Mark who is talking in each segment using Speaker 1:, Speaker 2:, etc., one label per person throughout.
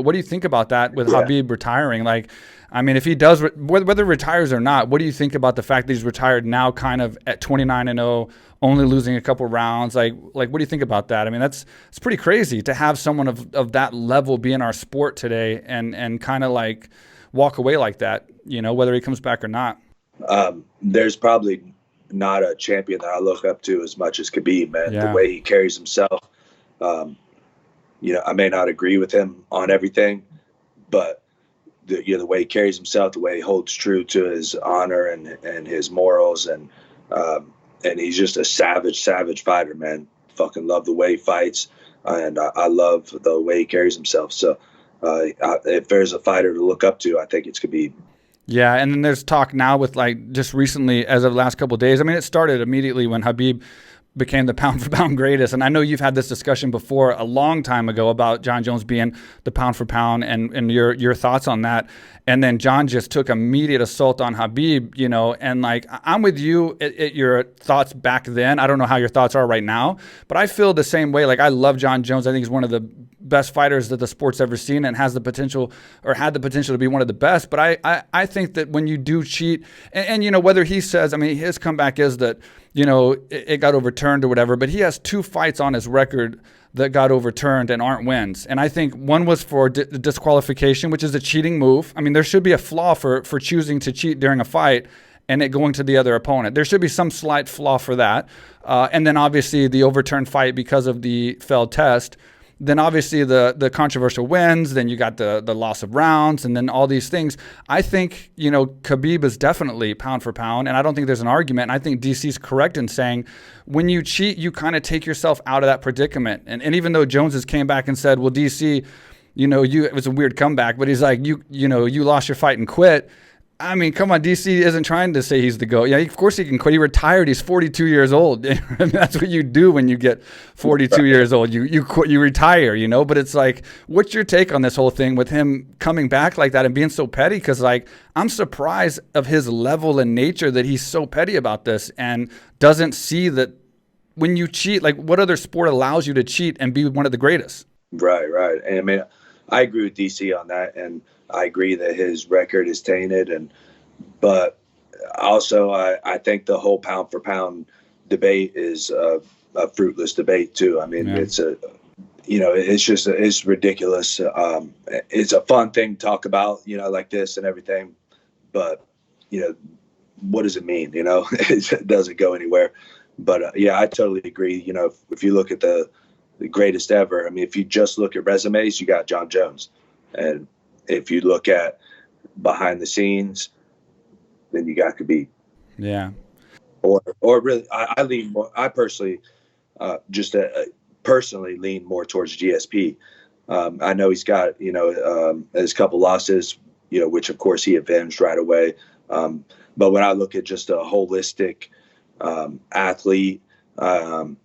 Speaker 1: What do you think about that with
Speaker 2: Yeah.
Speaker 1: Khabib retiring? Like, I mean, if he does, whether retires or not, what do you think about the fact that he's retired now, kind of at 29-0, only losing a couple rounds? Like, what do you think about that? I mean, it's pretty crazy to have someone of that level be in our sport today and kind of like walk away like that, whether he comes back or not.
Speaker 2: There's probably not a champion that I look up to as much as Khabib, man. The
Speaker 1: Yeah.
Speaker 2: way he carries himself. Um, I may not agree with him on everything, but the way he carries himself, the way he holds true to his honor and his morals, and he's just a savage fighter, man. Fucking love the way he fights, and I love the way he carries himself. So if there's a fighter to look up to, I think it's Khabib.
Speaker 1: Yeah, and then there's talk now with, like, just recently, as of the last couple of days. I mean, it started immediately when Khabib became the pound for pound greatest. And I know you've had this discussion before a long time ago about John Jones being the pound for pound and your thoughts on that. And then John just took immediate assault on Khabib, and like, I'm with you at your thoughts back then. I don't know how your thoughts are right now, but I feel the same way. Like, I love John Jones. I think he's one of the best fighters that the sport's ever seen and has the potential, or had the potential, to be one of the best. But I think that when you do cheat, and whether he says, I mean, his comeback is that, it got overturned or whatever, but he has 2 fights on his record that got overturned and aren't wins. And I think one was for disqualification, which is a cheating move. I mean, there should be a flaw for choosing to cheat during a fight and it going to the other opponent. There should be some slight flaw for that. And then obviously the overturned fight because of the failed test. Then obviously the controversial wins, then you got the loss of rounds, and then all these things. I think, Khabib is definitely pound for pound, and I don't think there's an argument. And I think DC's correct in saying when you cheat, you kind of take yourself out of that predicament. And even though Jones came back and said, well, DC, it was a weird comeback, but he's like, you lost your fight and quit. I mean, come on, DC isn't trying to say he's the GOAT. Yeah, of course he can quit. He retired. He's 42 years old. That's what you do when you get 42 years old. You quit, you retire, But it's like, what's your take on this whole thing with him coming back like that and being so petty? Because, like, I'm surprised of his level and nature that he's so petty about this and doesn't see that when you cheat, like, what other sport allows you to cheat and be one of the greatest?
Speaker 2: Right. And I mean, I agree with DC on that, and I agree that his record is tainted, but also I think the whole pound for pound debate is a fruitless debate too. I mean, It's it's ridiculous. It's a fun thing to talk about, like this and everything, but what does it mean? It doesn't go anywhere. But I totally agree. If you look at the greatest ever, I mean, if you just look at resumes, you got John Jones, and if you look at behind the scenes, then you got Khabib.
Speaker 1: Yeah.
Speaker 2: Or really, I lean more. I personally, personally lean more towards GSP. I know he's got his couple losses, which of course he avenged right away. But when I look at just a holistic athlete, and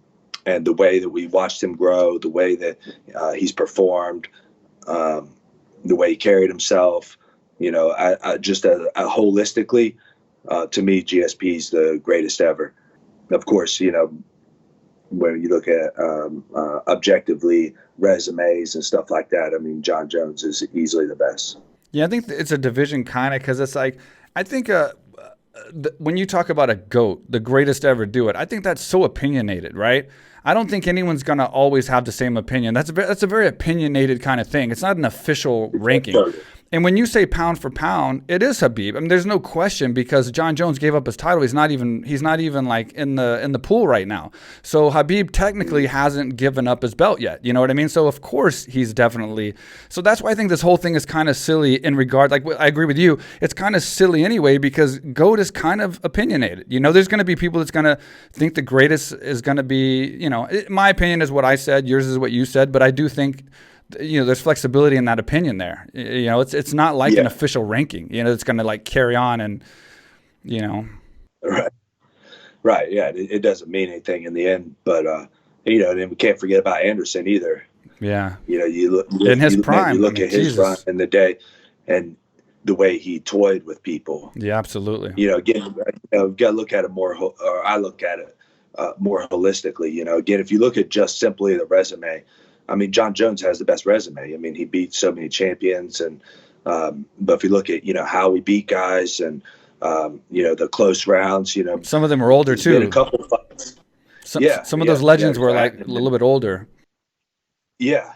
Speaker 2: the way that we watched him grow, the way that he's performed, the way he carried himself, I just holistically, to me, GSP's the greatest ever. Of course, when you look at objectively resumes and stuff like that, I mean, John Jones is easily the best.
Speaker 1: Yeah, I think it's a division kind of, because it's like, I think when you talk about a GOAT, the greatest ever do it, I think that's so opinionated, right? I don't think anyone's going to always have the same opinion. That's a very opinionated kind of thing. It's not an official ranking. And when you say pound for pound, it is Khabib. I mean, there's no question, because John Jones gave up his title. He's not even like in the pool right now. So Khabib technically hasn't given up his belt yet. You know what I mean? So of course he's definitely. So that's why I think this whole thing is kind of silly in regard. Like, I agree with you. It's kind of silly anyway, because GOAT is kind of opinionated. There's going to be people that's going to think the greatest is going to be. My opinion is what I said. Yours is what you said. But I do think, there's flexibility in that opinion there. It's not like an official ranking, it's going to like carry on and,
Speaker 2: Right. Yeah. It doesn't mean anything in the end, but, and we can't forget about Anderson either.
Speaker 1: Yeah.
Speaker 2: You look
Speaker 1: in his prime,
Speaker 2: you look at his run in the day and the way he toyed with people.
Speaker 1: Yeah, absolutely.
Speaker 2: Again, got to look at it more, or I look at it more holistically. Again, if you look at just simply the resume, I mean, John Jones has the best resume. I mean, he beat so many champions, and but if you look at how we beat guys and the close rounds,
Speaker 1: some of them are older
Speaker 2: there's been
Speaker 1: too.
Speaker 2: a couple of fights.
Speaker 1: Some of those legends were like a little bit older.
Speaker 2: Yeah,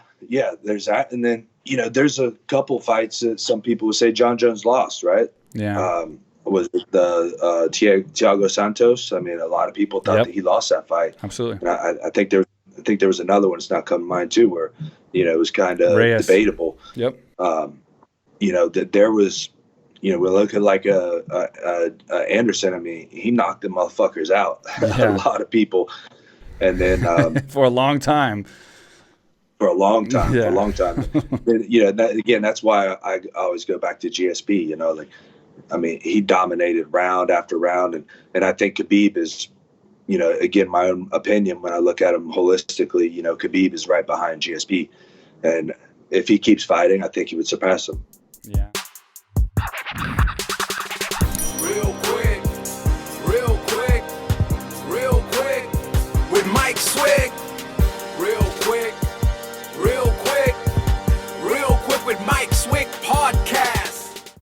Speaker 2: there's that, and then there's a couple fights that some people would say John Jones lost, right?
Speaker 1: Yeah.
Speaker 2: Was it the Thiago Santos? I mean, a lot of people thought that he lost that fight.
Speaker 1: Absolutely.
Speaker 2: And I think there was another one. It's not coming to mind too, where it was kind of debatable.
Speaker 1: Yep.
Speaker 2: That there was, we look at like a Anderson. I mean, he knocked the motherfuckers out.
Speaker 1: Yeah.
Speaker 2: A lot of people, and then
Speaker 1: for a long time.
Speaker 2: For a long time.
Speaker 1: Yeah.
Speaker 2: For a long time. That's why I always go back to GSP. I mean, he dominated round after round, and I think Khabib is, again, my own opinion, when I look at him holistically, Khabib is right behind GSP, and if he keeps fighting, I think he would surpass him.
Speaker 1: Yeah.